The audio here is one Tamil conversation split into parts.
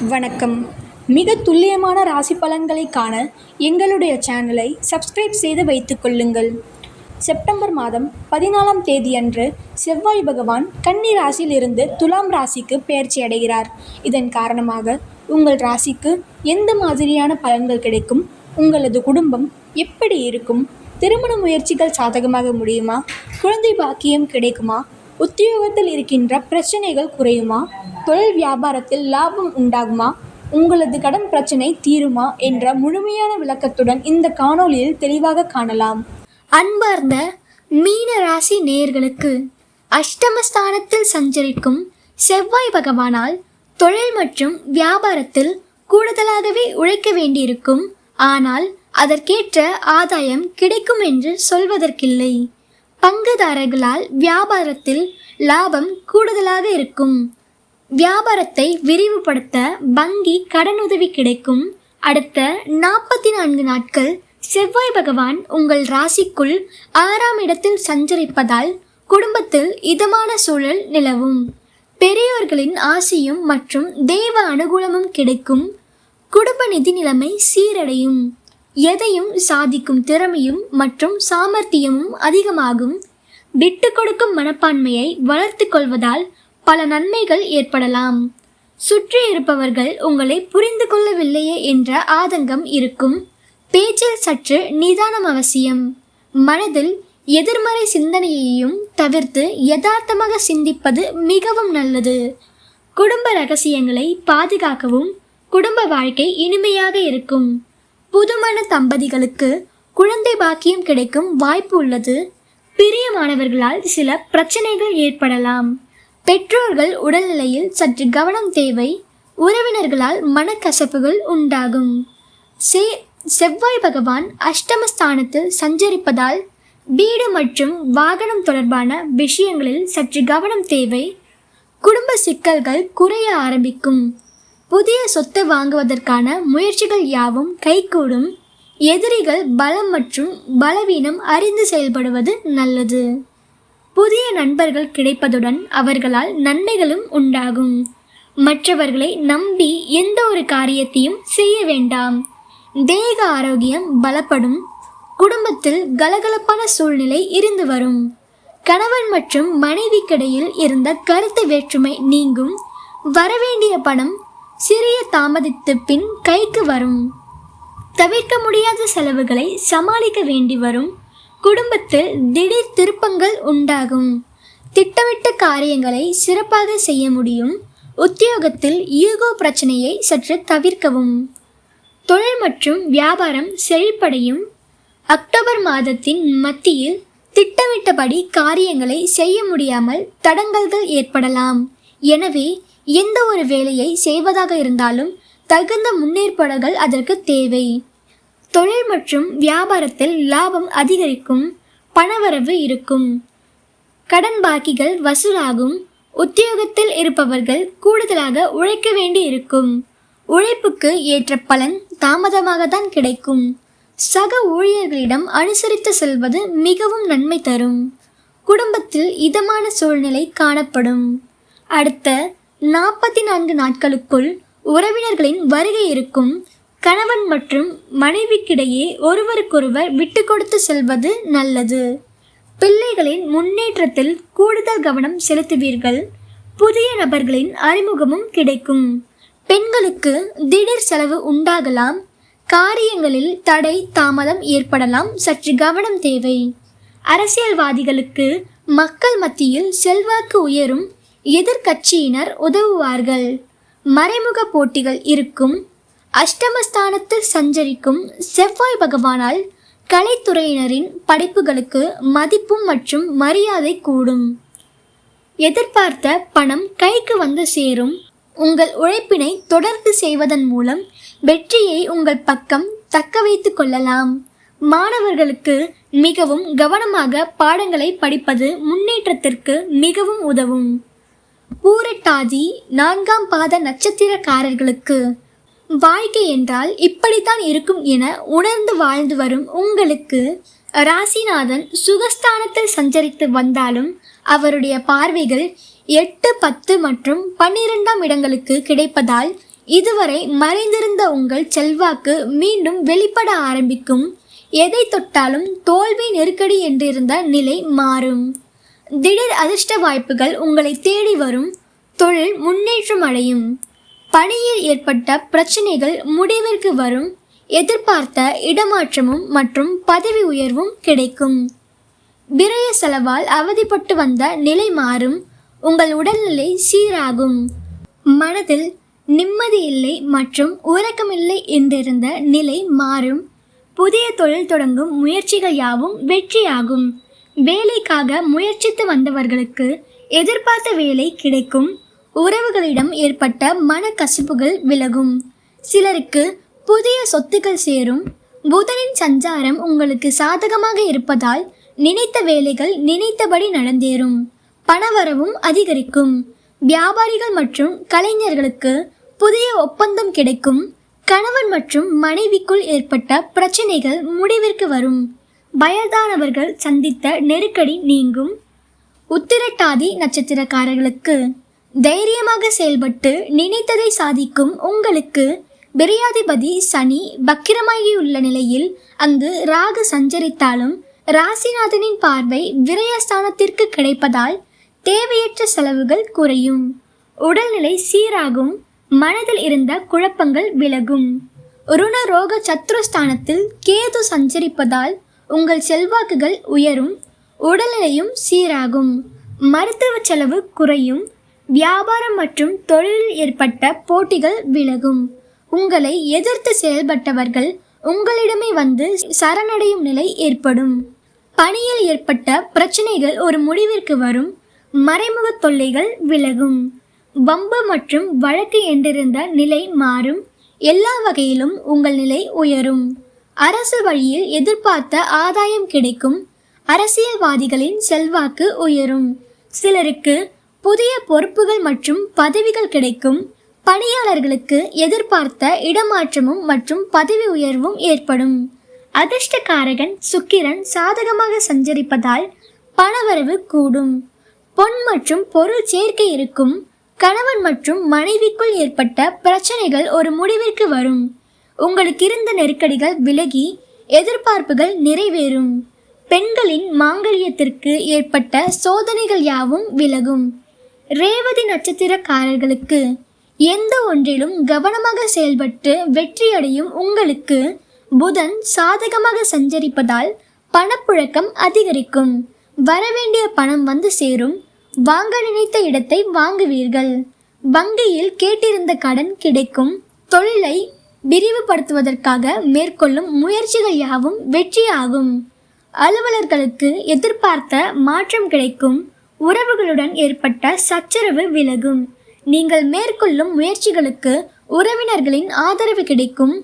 வணக்கம். மிக துல்லியமான ராசி பலன்களை காண எங்களுடைய சேனலை சப்ஸ்கிரைப் செய்து வைத்துக் கொள்ளுங்கள். செப்டம்பர் மாதம் 14ஆம் தேதியன்று செவ்வாய் பகவான் கன்னி ராசியில் இருந்து துலாம் ராசிக்கு பெயர்ச்சி அடைகிறார். இதன் காரணமாக உங்கள் ராசிக்கு எந்த மாதிரியான பலன்கள் கிடைக்கும், உங்களது குடும்பம் எப்படி இருக்கும், திருமண முயற்சிகள் சாதகமாக முடியுமா, குழந்தை பாக்கியம் கிடைக்குமா, உத்தியோகத்தில் இருக்கின்ற பிரச்சனைகள் குறையுமா, தொழில் வியாபாரத்தில் லாபம் உண்டாகுமா, உங்களது கடன் பிரச்சனை தீருமா என்ற முழுமையான விளக்கத்துடன் இந்த காணொளியில் தெளிவாக காணலாம். அன்பார்ந்த மீன ராசி நேயர்களுக்கு அஷ்டமஸ்தானத்தில் சஞ்சரிக்கும் செவ்வாய் பகவானால் தொழில் மற்றும் வியாபாரத்தில் கூடுதலாகவே உழைக்க வேண்டியிருக்கும். ஆனால் அதற்கேற்ற ஆதாயம் கிடைக்கும் என்று சொல்வதற்கில்லை. பங்குதாரர்களால் வியாபாரத்தில் லாபம் கூடுதலாக இருக்கும். வியாபாரத்தை விரிவுபடுத்த வங்கி கடனுதவி கிடைக்கும். அடுத்த 44 நாட்கள் செவ்வாய் பகவான் உங்கள் ராசிக்குள் 6ஆம் இடத்தில் சஞ்சரிப்பதால் குடும்பத்தில் இதமான சூழல் நிலவும். பெரியோர்களின் ஆசையும் மற்றும் தெய்வ அனுகூலமும் கிடைக்கும். குடும்ப நிதி நிலைமை சீரடையும். எதையும் சாதிக்கும் திறமையும் மற்றும் சாமர்த்தியமும் அதிகமாகும். விட்டு கொடுக்கும் மனப்பான்மையை வளர்த்து கொள்வதால் பல நன்மைகள் ஏற்படலாம். சுற்றி இருப்பவர்கள் உங்களை புரிந்து கொள்ளவில்லையே என்ற ஆதங்கம் இருக்கும். பேச்சில் சற்று நிதானம் அவசியம். மனதில் எதிர்மறை சிந்தனையையும் தவிர்த்து யதார்த்தமாக சிந்திப்பது மிகவும் நல்லது. குடும்ப ரகசியங்களை பாதுகாக்கவும் குடும்ப வாழ்க்கை இனிமையாக இருக்கும். புதுமண தம்பதிகளுக்கு குழந்தை பாக்கியம் கிடைக்கும் வாய்ப்பு உள்ளது. பிரியமானவர்களால் சில பிரச்சனைகள் ஏற்படலாம். பெற்றோர்கள் உடல்நிலையில் சற்று கவனம் தேவை. உறவினர்களால் மனக்கசப்புகள் உண்டாகும். செவ்வாய் பகவான் அஷ்டமஸ்தானத்தில் சஞ்சரிப்பதால் வீடு மற்றும் வாகனம் தொடர்பான விஷயங்களில் சற்று கவனம் தேவை. குடும்ப சிக்கல்கள் குறைய ஆரம்பிக்கும். புதிய சொத்து வாங்குவதற்கான முயற்சிகள் யாவும் கைகூடும். எதிரிகள் பலம் மற்றும் பலவீனம் அறிந்து செயல்படுவது நல்லது. புதிய நண்பர்கள் கிடைப்பதுடன் அவர்களால் நன்மைகளும் உண்டாகும். மற்றவர்களை நம்பி எந்த ஒரு காரியத்தையும் செய்ய வேண்டாம். தேக ஆரோக்கியம் பலப்படும். குடும்பத்தில் கலகலப்பான சூழ்நிலை இருந்து வரும். கணவன் மற்றும் மனைவிக்கிடையில் இருந்த கருத்து வேற்றுமை நீங்கும். வரவேண்டிய பணம் சிறிய தாமதித்து பின் கைக்கு வரும். தவிர்க்க முடியாத செலவுகளை சமாளிக்க வேண்டி வரும். குடும்பத்தில் திடீர் திருப்பங்கள் உண்டாகும். திட்டமிட்ட காரியங்களை சிறப்பாக செய்ய முடியும். உத்தியோகத்தில் ஈகோ பிரச்சனையை சற்று தவிர்க்கவும். தொழில் மற்றும் வியாபாரம் செழிப்படையும். அக்டோபர் மாதத்தின் மத்தியில் திட்டமிட்டபடி காரியங்களை செய்ய முடியாமல் தடங்கல்கள் ஏற்படலாம். எனவே எந்த ஒரு வேலையை செய்வதாக இருந்தாலும் தகுந்த முன்னேற்பாடுகள் அதற்கு தேவை. தொழில் மற்றும் வியாபாரத்தில் லாபம் அதிகரிக்கும். பணவரவு இருக்கும். கடன் பாக்கிகள் வசூலாகும். உத்தியோகத்தில் இருப்பவர்கள் கூடுதலாக உழைக்க வேண்டி இருக்கும். உழைப்புக்கு ஏற்ற பலன் தாமதமாக தான் கிடைக்கும். சக ஊழியர்களிடம் அனுசரித்து செல்வது மிகவும் நன்மை தரும். குடும்பத்தில் இதமான சூழ்நிலை காணப்படும். அடுத்த 44 நாட்களுக்குள் உறவினர்களின் வருகை இருக்கும். கணவன் மற்றும் மனைவிக்கிடையே ஒருவருக்கொருவர் விட்டு கொடுத்து செல்வது நல்லது. பிள்ளைகளின் முன்னேற்றத்தில் கூடுதல் கவனம் செலுத்துவீர்கள். புதிய நபர்களின் அறிமுகமும் கிடைக்கும். பெண்களுக்கு திடீர் செலவு உண்டாகலாம். காரியங்களில் தடை தாமதம் ஏற்படலாம். சற்று கவனம் தேவை. அரசியல்வாதிகளுக்கு மக்கள் மத்தியில் செல்வாக்கு உயரும். எதிர்கட்சியினர் உதவுவார்கள். மறைமுக போட்டிகள் இருக்கும். அஷ்டமஸ்தானத்தில் சஞ்சரிக்கும் செவ்வாய் பகவானால் கலைத்துறையினரின் படைப்புகளுக்கு மதிப்பும் மற்றும் மரியாதை கூடும். எதிர்பார்த்த பணம் கைக்கு வந்து சேரும். உங்கள் உழைப்பினை தொடர்ந்து செய்வதன் மூலம் வெற்றியை உங்கள் பக்கம் தக்க வைத்து கொள்ளலாம். மாணவர்களுக்கு மிகவும் கவனமாக பாடங்களை படிப்பது முன்னேற்றத்திற்கு மிகவும் உதவும். பூரட்டாதி 4ஆம் பாத நட்சத்திரக்காரர்களுக்கு வாழ்க்கை என்றால் இப்படித்தான் இருக்கும் என உணர்ந்து வாழ்ந்து வரும் உங்களுக்கு ராசிநாதன் சுகஸ்தானத்தில் சஞ்சரித்து வந்தாலும் அவருடைய பார்வைகள் 8, 10 மற்றும் 12ஆம் இடங்களுக்கு கிடைப்பதால் இதுவரை மறைந்திருந்த உங்கள் செல்வாக்கு மீண்டும் வெளிப்பட ஆரம்பிக்கும். எதை தொட்டாலும் தோல்வி நெருக்கடி என்றிருந்த நிலை மாறும். திடீர் அதிர்ஷ்ட வாய்ப்புகள் உங்களை தேடி வரும். தொழில் முன்னேற்றம் அடையும். பணியில் ஏற்பட்ட பிரச்சனைகள் முடிவிற்கு வரும். எதிர்பார்த்த இடமாற்றமும் மற்றும் பதவி உயர்வும் கிடைக்கும். விரய செலவால் அவதிப்பட்டு வந்த நிலை மாறும். உங்கள் உடல்நிலை சீராகும். மனதில் நிம்மதி இல்லை மற்றும் உறக்கமில்லை என்றிருந்த நிலை மாறும். புதிய தொழில் தொடங்கும் முயற்சிகள் யாவும் வெற்றியாகும். வேலைக்காக முயற்சித்து வந்தவர்களுக்கு எதிர்பார்த்த வேலை கிடைக்கும். உறவுகளிடம் ஏற்பட்ட மனக்கசப்புகள் விலகும். சிலருக்கு புதிய சொத்துக்கள் சேரும். புதனின் சஞ்சாரம் உங்களுக்கு சாதகமாக இருப்பதால் நினைத்த வேலைகள் நினைத்தபடி நடந்தேறும். பணவரவும் அதிகரிக்கும். வியாபாரிகள் மற்றும் கலைஞர்களுக்கு புதிய ஒப்பந்தம் கிடைக்கும். கணவன் மற்றும் மனைவிக்குள் ஏற்பட்ட பிரச்சனைகள் முடிவிற்கு வரும். வயதானவர்கள் சந்தித்த நெருக்கடி நீங்கும். உத்திரட்டாதி நட்சத்திரக்காரர்களுக்கு தைரியமாக செயல்பட்டு நினைத்ததை சாதிக்கும் உங்களுக்கு விரையாதிபதி சனி வக்கிரமாகியுள்ள நிலையில் அங்கு ராகு சஞ்சரித்தாலும் ராசிநாதனின் பார்வை விரயஸ்தானத்திற்கு கிடைப்பதால் தேவையற்ற செலவுகள் குறையும். உடல்நிலை சீராகும். மனதில் இருந்த குழப்பங்கள் விலகும். ருணரோக சத்ருஸ்தானத்தில் கேது சஞ்சரிப்பதால் உங்கள் செல்வாக்குகள் உயரும். உடல்நிலையும் சீராகும். மருத்துவ செலவு குறையும். வியாபாரம் மற்றும் தொழிலில் ஏற்பட்ட போட்டிகள் விலகும். உங்களை எதிர்த்து செயல்பட்டவர்கள் உங்களிடமே வந்து சரணடையும் நிலை ஏற்படும். பணியில் ஏற்பட்ட பிரச்சனைகள் ஒரு முடிவிற்கு வரும். மறைமுக தொல்லைகள் விலகும். வம்பு மற்றும் வழக்கு என்றிருந்த நிலை மாறும். எல்லா வகையிலும் உங்கள் நிலை உயரும். அரசு வழியில் எதிர்பார்த்த ஆதாயம் கிடைக்கும். அரசியல்வாதிகளின் செல்வாக்கு உயரும். சிலருக்கு புதிய பொறுப்புகள் மற்றும் பதவிகள் கிடைக்கும். பணியாளர்களுக்கு எதிர்பார்த்த இடமாற்றமும் மற்றும் பதவி உயர்வும் ஏற்படும். அதிர்ஷ்டக்காரகன் சுக்கிரன் சாதகமாக சஞ்சரிப்பதால் பணவரவு கூடும். பொன் மற்றும் பொருள் சேர்க்கை இருக்கும். கணவன் மற்றும் மனைவிக்குள் ஏற்பட்ட பிரச்சனைகள் ஒரு முடிவிற்கு வரும். உங்களுக்கு இருந்த நெருக்கடிகள் விலகி எதிர்பார்ப்புகள் நிறைவேறும். பெண்களின் மாங்கல்யத்திற்கு ஏற்பட்ட சோதனைகள் யாவும் விலகும். ரேவதி நட்சத்திரக்காரர்களுக்கு எந்த ஒன்றிலும் கவனமாக செயல்பட்டு வெற்றியடையும் உங்களுக்கு புதன் சாதகமாக சஞ்சரிப்பதால் பணப்புழக்கம் அதிகரிக்கும். வரவேண்டிய பணம் வந்து சேரும். வாங்க நினைத்த இடத்தை வாங்குவீர்கள். வங்கியில் கேட்டிருந்த கடன் கிடைக்கும். தொழிலை விரிவுபடுத்துவதற்காக மேற்கொள்ளும் முயற்சிகள் யாவும் வெற்றியாகும். அலுவலர்களுக்கு எதிர்பார்த்த மாற்றம் கிடைக்கும். உறவுகளுடன் ஏற்பட்ட சச்சரவு விலகும். நீங்கள் மேற்கொள்ளும் முயற்சிகளுக்கு உறவினர்களின் ஆதரவு கிடைக்கும்.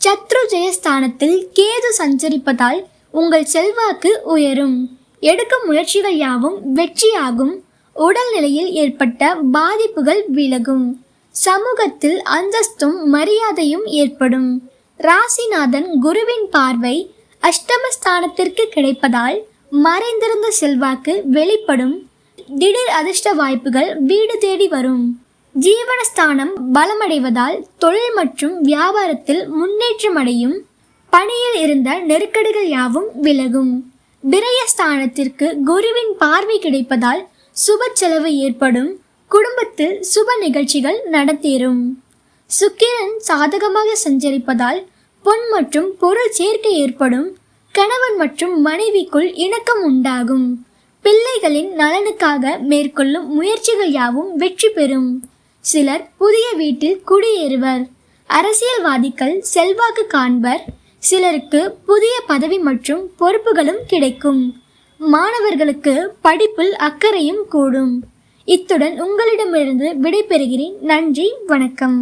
சத்ரு ஜெயஸ்தானத்தில் கேது சஞ்சரிப்பதால் உங்கள் செல்வாக்கு உயரும். எடுக்கும் முயற்சிகள் யாவும் வெற்றியாகும். உடல்நிலையில் ஏற்பட்ட பாதிப்புகள் விலகும். சமூகத்தில் அந்தஸ்தும் மரியாதையும் ஏற்படும். ராசிநாதன் குருவின் பார்வை அஷ்டமஸ்தானத்திற்கு கிடைப்பதால் மறைந்திருந்த செல்வாக்கு வெளிப்படும். திடீர் அதிர்ஷ்ட வாய்ப்புகள் வீடு தேடி வரும். ஜீவனஸ்தானம் பலமடைவதால் தொழில் மற்றும் வியாபாரத்தில் முன்னேற்றம் அடையும். பணியில் இருந்த நெருக்கடிகள் யாவும் விலகும். விரயஸ்தானத்திற்கு குருவின் பார்வை கிடைப்பதால் சுப செலவு ஏற்படும். குடும்பத்தில் சுப நிகழ்ச்சிகள் நடத்தேறும். சுக்கிரன் சாதகமாக சஞ்சரிப்பதால் பொன் மற்றும் பொருள் சேர்க்கை ஏற்படும். கணவன் மற்றும் மனைவிக்குள் இணக்கம் உண்டாகும். பிள்ளைகளின் நலனுக்காக மேற்கொள்ளும் முயற்சிகள் யாவும் வெற்றி பெறும். சிலர் புதிய வீட்டில் குடியேறுவர். அரசியல்வாதிகள் செல்வாக்கு காண்பர். சிலருக்கு புதிய பதவி மற்றும் பொறுப்புகளும் கிடைக்கும். மாணவர்களுக்கு படிப்பில் அக்கறையும் கூடும். இத்துடன் உங்களிடமிருந்து விடைபெறுகிறேன். நன்றி, வணக்கம்.